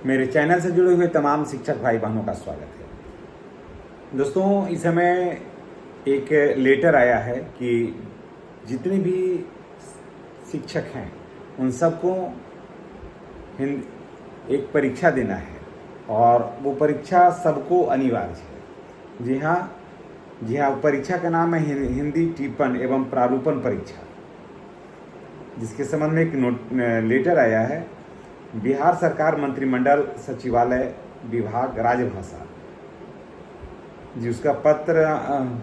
मेरे चैनल से जुड़े हुए तमाम शिक्षक भाई बहनों का स्वागत है। दोस्तों, इस समय एक लेटर आया है कि जितने भी शिक्षक हैं उन सबको एक परीक्षा देना है और वो परीक्षा सबको अनिवार्य है। जी हाँ, परीक्षा का नाम है हिंदी टिप्पण एवं प्रारूपण परीक्षा, जिसके संबंध में एक लेटर आया है बिहार सरकार मंत्रिमंडल सचिवालय विभाग राजभाषा जी। उसका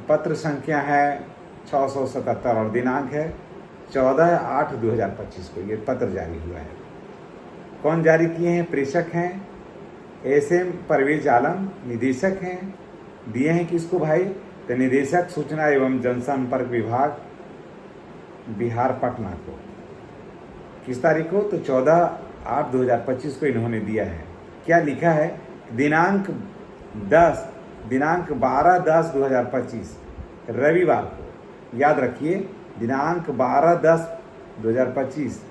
पत्र संख्या है 677 और दिनांक है 14/8/2025 को ये पत्र जारी हुआ है। कौन जारी किए हैं? प्रेषक हैं SM परवेज आलम, निदेशक हैं। दिए हैं किसको भाई? तो निदेशक सूचना एवं जनसंपर्क विभाग बिहार पटना को। किस तारीख को? तो 14/8/2025 को इन्होंने दिया है। क्या लिखा है? दिनांक 12/10/2025 रविवार को, याद रखिए दिनांक 12/10/2025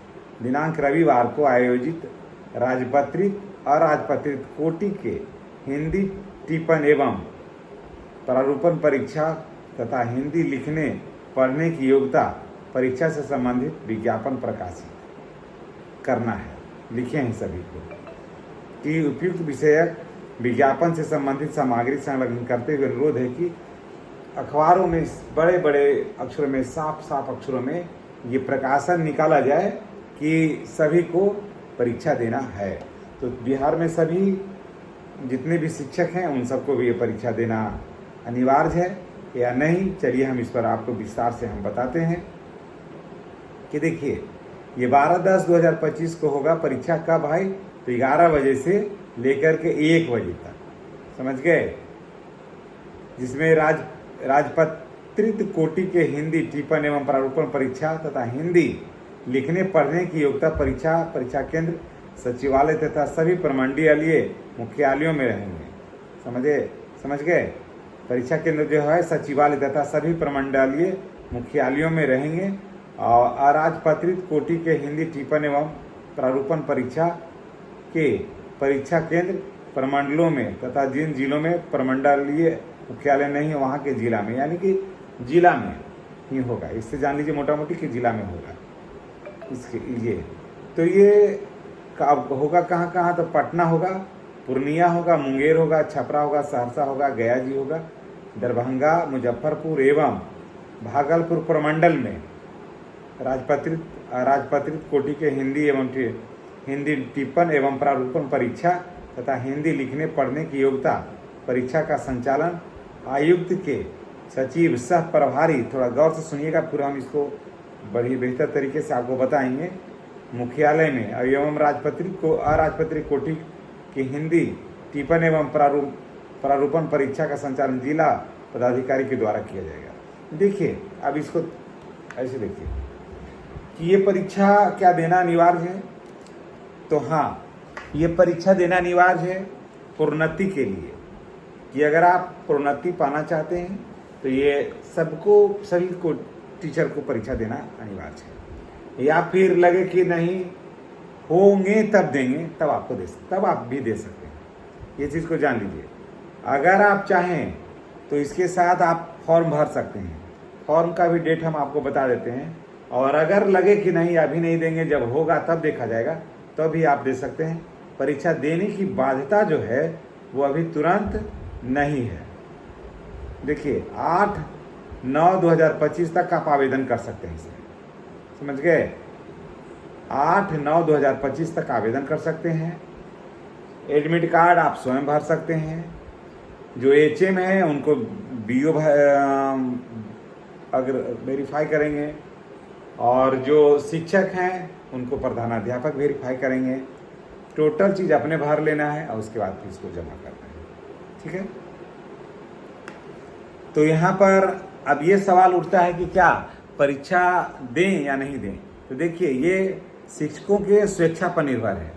दिनांक रविवार को आयोजित राजपत्रित अराजपत्रित कोटि के हिंदी टिप्पण एवं प्रारूपण परीक्षा तथा हिंदी लिखने पढ़ने की योग्यता परीक्षा से संबंधित विज्ञापन प्रकाशित करना है। लिखे हैं सभी को कि उपयुक्त विषयक विज्ञापन से संबंधित सामग्री संलग्न करते हुए अनुरोध है कि अखबारों में बड़े बड़े अक्षरों में साफ अक्षरों में ये प्रकाशन निकाला जाए कि सभी को परीक्षा देना है। तो बिहार में सभी जितने भी शिक्षक हैं उन सबको भी ये परीक्षा देना अनिवार्य है या नहीं। चलिए हम इस पर आपको विस्तार से हम बताते हैं कि देखिए ये 12/10/2025 को होगा परीक्षा। कब भाई? तो 11 बजे से लेकर के 1 बजे तक, समझ गए? जिसमें राजपत्रित कोटि के हिंदी टिप्पण एवं प्रारूपण परीक्षा तथा हिंदी लिखने पढ़ने की योग्यता परीक्षा केंद्र सचिवालय तथा सभी प्रमंडलीय मुख्यालयों में रहेंगे। समझ गए? परीक्षा केंद्र जो है सचिवालय तथा सभी प्रमंडलीय मुख्यालयों में रहेंगे और अराजपत्रित कोटि के हिंदी टिप्पण एवं प्रारूपण परीक्षा के परीक्षा केंद्र प्रमंडलों में तथा जिन जिलों में प्रमंडलीय मुख्यालय नहीं है वहाँ के जिला में, यानी कि जिला में ही होगा। इससे जान लीजिए मोटा मोटी कि जिला में होगा इसके ये। तो ये होगा कहाँ? तो पटना होगा, पूर्णिया होगा, मुंगेर होगा, छपरा होगा, सहरसा होगा, गया जी होगा, दरभंगा, मुजफ्फरपुर एवं भागलपुर प्रमंडल में राजपत्रित कोटि के हिंदी टिप्पण एवं प्रारूपण परीक्षा तथा हिंदी लिखने पढ़ने की योग्यता परीक्षा का संचालन आयुक्त के सचिव सह प्रभारी, थोड़ा गौर से सुनिएगा पूरा, हम इसको बड़ी बेहतर तरीके से आपको बताएंगे, मुख्यालय में एवं अराजपत्रित कोटि की हिंदी टिप्पण एवं प्रारूपण परीक्षा का संचालन जिला पदाधिकारी के द्वारा किया जाएगा। देखिए अब इसको ऐसे देखिए कि ये परीक्षा क्या देना अनिवार्य है? तो हाँ, ये परीक्षा देना अनिवार्य है प्रोन्नति के लिए, कि अगर आप प्रोन्नति पाना चाहते हैं तो ये सभी को टीचर को परीक्षा देना अनिवार्य है। या फिर लगे कि नहीं होंगे तब देंगे, तब आप भी दे सकते हैं। ये चीज़ को जान लीजिए। अगर आप चाहें तो इसके साथ आप फॉर्म भर सकते हैं। फॉर्म का भी डेट हम आपको बता देते हैं। और अगर लगे कि नहीं अभी नहीं देंगे, जब होगा तब देखा जाएगा, तो भी आप दे सकते हैं। परीक्षा देने की बाध्यता जो है वो अभी तुरंत नहीं है। देखिए 8/9/2025 तक आप आवेदन कर सकते हैं इसमें, समझ गए? 8/9/2025 तक आवेदन कर सकते हैं। एडमिट कार्ड आप स्वयं भर सकते हैं। जो HM है उनको BO अगर वेरीफाई करेंगे, और जो शिक्षक हैं उनको प्रधानाध्यापक वेरीफाई करेंगे। टोटल चीज़ अपने भर लेना है और उसके बाद फीस को जमा करना है, ठीक है? तो यहाँ पर अब ये सवाल उठता है कि क्या परीक्षा दें या नहीं दें? तो देखिए ये शिक्षकों के स्वेच्छा पर निर्भर है।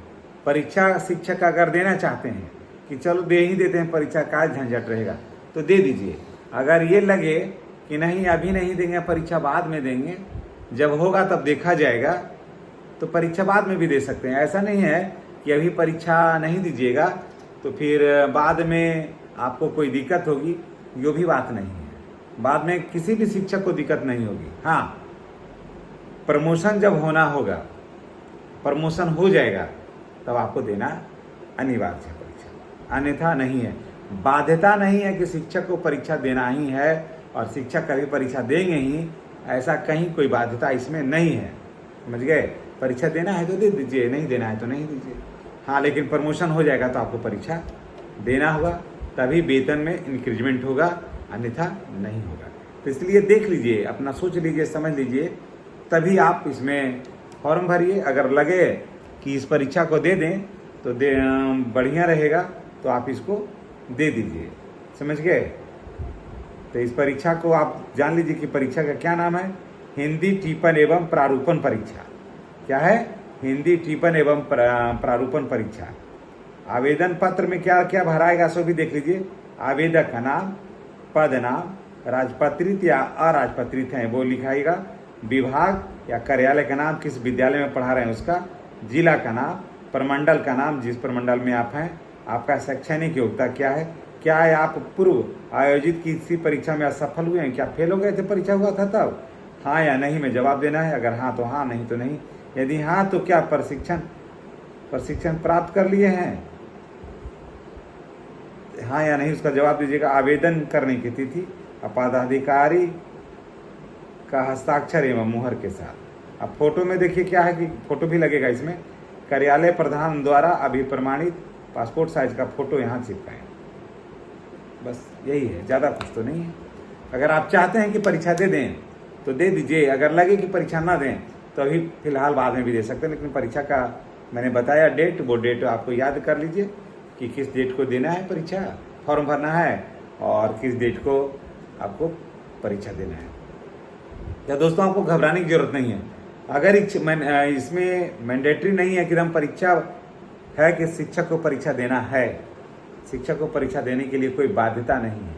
परीक्षा शिक्षक अगर देना चाहते हैं कि चलो दे ही देते हैं परीक्षा, का झंझट रहेगा, तो दे दीजिए। अगर ये लगे कि नहीं अभी नहीं देंगे, परीक्षा बाद में देंगे, जब होगा तब देखा जाएगा, तो परीक्षा बाद में भी दे सकते हैं। ऐसा नहीं है कि अभी परीक्षा नहीं दीजिएगा तो फिर बाद में आपको कोई दिक्कत होगी, यो भी बात नहीं है। बाद में किसी भी शिक्षक को दिक्कत नहीं होगी। हाँ, प्रमोशन जब होना होगा, प्रमोशन हो जाएगा, तब आपको देना अनिवार्य है परीक्षा, अन्यथा नहीं है। बाध्यता नहीं है कि शिक्षक को परीक्षा देना ही है और शिक्षक कभी परीक्षा देंगे ही, ऐसा कहीं कोई बाध्यता इसमें नहीं है। समझ गए? परीक्षा देना है तो दे दीजिए, नहीं देना है तो नहीं दीजिए। हाँ, लेकिन प्रमोशन हो जाएगा तो आपको परीक्षा देना होगा, तभी वेतन में इंक्रीजमेंट होगा, अन्यथा नहीं होगा। तो इसलिए देख लीजिए, अपना सोच लीजिए, समझ लीजिए, तभी आप इसमें फॉर्म भरिए। अगर लगे कि इस परीक्षा को दे दें तो बढ़िया रहेगा, तो आप इसको दे दीजिए। समझ गए? तो इस परीक्षा को आप जान लीजिए कि परीक्षा का क्या नाम है, हिंदी टिप्पण एवं प्रारूपण परीक्षा। क्या है? हिंदी टिप्पण एवं प्रारूपण परीक्षा। आवेदन पत्र में क्या क्या भराएगा सो भी देख लीजिए। आवेदक का नाम, पद नाम, राजपत्रित या अराजपत्रित है वो लिखाएगा, विभाग या कार्यालय का नाम, किस विद्यालय में पढ़ा रहे हैं उसका, जिला का नाम, प्रमंडल का नाम, जिस प्रमंडल में आप हैं, आपका शैक्षणिक योग्यता क्या है, क्या है आप पूर्व आयोजित किसी परीक्षा में असफल हुए हैं, क्या फेल हो गए थे, परीक्षा हुआ था तब, हाँ या नहीं में जवाब देना है। अगर हाँ तो हाँ, नहीं तो नहीं। यदि हाँ तो क्या प्रशिक्षण प्राप्त कर लिए हैं, हाँ या नहीं उसका जवाब दीजिएगा। आवेदन करने की तिथि पदाधिकारी का हस्ताक्षर एवं मुहर के साथ। अब फोटो में देखिए क्या है कि फोटो भी लगेगा इसमें, कार्यालय प्रधान द्वारा अभिप्रमाणित पासपोर्ट साइज का फोटो यहाँ चिपकाएं। बस यही है, ज़्यादा कुछ तो नहीं है। अगर आप चाहते हैं कि परीक्षा दे दें तो दे दीजिए, अगर लगे कि परीक्षा ना दें तो अभी फिलहाल बाद में भी दे सकते हैं। लेकिन परीक्षा का मैंने बताया डेट, वो डेट आपको याद कर लीजिए कि किस डेट को देना है परीक्षा, फॉर्म भरना है और किस डेट को आपको परीक्षा देना है। या दोस्तों, आपको घबराने की जरूरत नहीं है। अगर इसमें मैंडेटरी नहीं है कि एकदम परीक्षा है कि शिक्षक को परीक्षा देना है, शिक्षक को परीक्षा देने के लिए कोई बाध्यता नहीं है।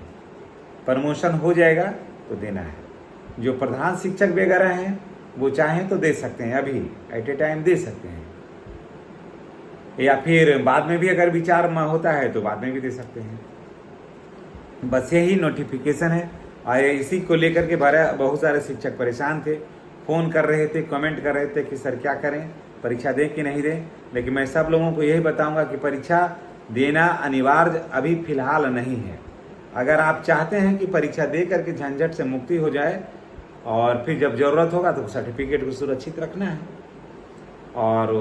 प्रमोशन हो जाएगा तो देना है। जो प्रधान शिक्षक वगैरह हैं वो चाहें तो दे सकते हैं, अभी एट ए टाइम दे सकते हैं, या फिर बाद में भी अगर विचार होता है तो बाद में भी दे सकते हैं। बस यही नोटिफिकेशन है और इसी को लेकर के बहुत सारे शिक्षक परेशान थे, फ़ोन कर रहे थे, कमेंट कर रहे थे कि सर क्या करें, परीक्षा दें कि नहीं दें। लेकिन मैं सब लोगों को यही बताऊंगा कि परीक्षा देना अनिवार्य अभी फ़िलहाल नहीं है। अगर आप चाहते हैं कि परीक्षा दे करके झंझट से मुक्ति हो जाए और फिर जब ज़रूरत होगा तो सर्टिफिकेट को सुरक्षित रखना है और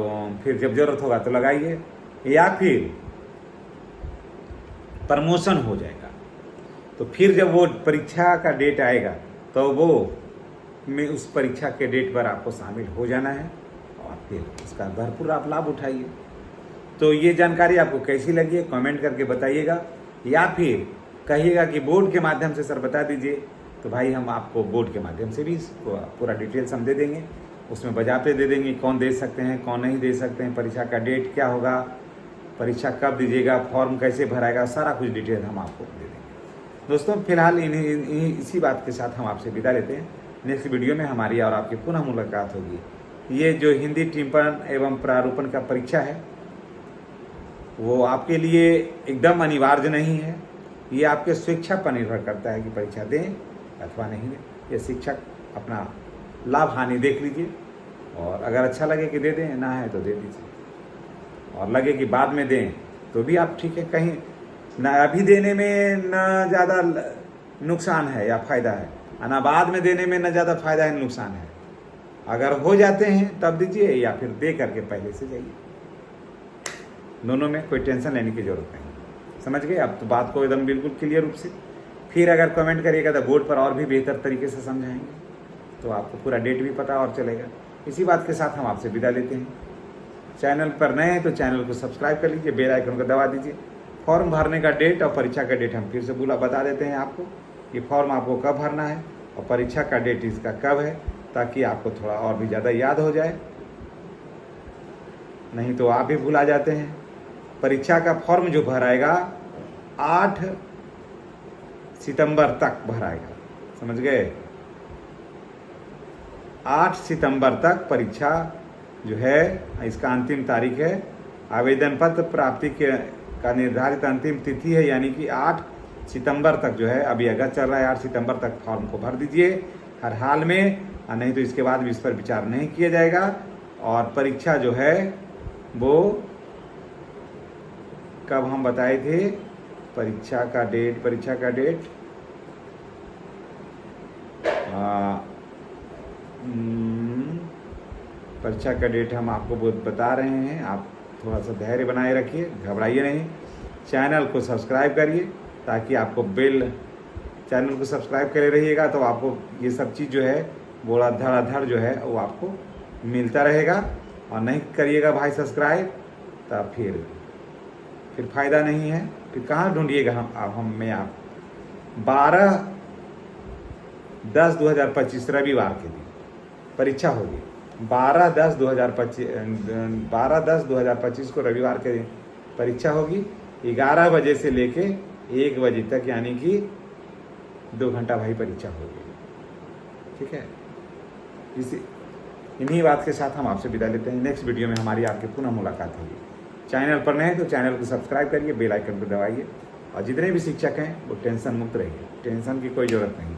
फिर जब ज़रूरत होगा तो लगाइए, या फिर प्रमोशन हो जाएगा तो फिर जब वो परीक्षा का डेट आएगा तो वो में उस परीक्षा के डेट पर आपको शामिल हो जाना है और फिर उसका भरपूर आप लाभ उठाइए। तो ये जानकारी आपको कैसी लगी है कमेंट करके बताइएगा, या फिर कहिएगा कि बोर्ड के माध्यम से सर बता दीजिए, तो भाई हम आपको बोर्ड के माध्यम से भी पूरा डिटेल्स हम दे देंगे, उसमें बजाते दे देंगे कौन दे सकते हैं कौन नहीं दे सकते हैं, परीक्षा का डेट क्या होगा, परीक्षा कब दीजिएगा, फॉर्म कैसे भराएगा, सारा कुछ डिटेल हम आपको दे देंगे। दोस्तों फिलहाल इसी बात के साथ हम आपसे विदा लेते हैं। नेक्स्ट वीडियो में हमारी और आपकी पुनः मुलाकात होगी। ये जो हिंदी टिप्पण एवं प्रारूपण का परीक्षा है वो आपके लिए एकदम अनिवार्य नहीं है, ये आपके स्वेच्छा पर निर्भर करता है कि परीक्षा दें अथवा नहीं दें। ये शिक्षक अपना लाभ हानि देख लीजिए और अगर अच्छा लगे कि दे दें, ना है तो दे दीजिए, और लगे कि बाद में दें तो भी आप ठीक है, कहीं ना अभी देने में न ज़्यादा नुकसान है या फ़ायदा है, ना बाद में देने में न ज़्यादा फ़ायदा है नुकसान है। अगर हो जाते हैं तब दीजिए या फिर दे करके पहले से जाइए, दोनों में कोई टेंशन लेने की ज़रूरत नहीं। समझ गए? अब तो बात को एकदम बिल्कुल क्लियर रूप से। फिर अगर कमेंट करिएगा तो बोर्ड पर और भी बेहतर तरीके से समझाएंगे, तो आपको पूरा डेट भी पता और चलेगा। इसी बात के साथ हम आपसे विदा लेते हैं। चैनल पर नए हैं तो चैनल को सब्सक्राइब कर लीजिए, बेल आइकन को दबा दीजिए। फॉर्म भरने का डेट और परीक्षा का डेट हम फिर से बता देते हैं आपको कि फॉर्म आपको कब भरना है और परीक्षा का डेट इसका कब है, ताकि आपको थोड़ा और भी ज़्यादा याद हो जाए, नहीं तो आप भी भुला जाते हैं। परीक्षा का फॉर्म जो भराएगा 8 सितंबर तक भराएगा, समझ गए? 8 सितंबर तक परीक्षा जो है इसका अंतिम तारीख है आवेदन पत्र प्राप्ति का निर्धारित अंतिम तिथि है, यानी कि 8 सितंबर तक जो है, अभी अगस्त चल रहा है, 8 सितंबर तक फॉर्म को भर दीजिए हर हाल में, और नहीं तो इसके बाद भी इस पर विचार नहीं किया जाएगा। और परीक्षा जो है वो कब हम बताए थे, परीक्षा का डेट परीक्षा का डेट हम आपको बता रहे हैं। आप थोड़ा सा धैर्य बनाए रखिए, घबराइए नहीं। चैनल को सब्सक्राइब करिए ताकि आपको चैनल को सब्सक्राइब करे रहिएगा, तो आपको ये सब चीज़ जो है वो धड़ाधड़ जो है वो आपको मिलता रहेगा। और नहीं करिएगा भाई सब्सक्राइब, तब फिर फ़ायदा नहीं है। फिर कहाँ ढूंढिएगा आप 12/10/2025 रविवार के दिन परीक्षा होगी। 12/10/2025 को रविवार के दिन परीक्षा होगी। 11 बजे से लेके 1 बजे तक, यानी कि 2 घंटा भाई परीक्षा होगी। ठीक है, इन्हीं बात के साथ हम आपसे विदा लेते हैं। नेक्स्ट वीडियो में हमारी आपकी पुनः मुलाकात होगी। चैनल पर नए हैं तो चैनल को सब्सक्राइब करिए, बेल आइकन को दबाइए, और जितने भी शिक्षक हैं वो टेंशन मुक्त रहिए, टेंशन की कोई ज़रूरत नहीं।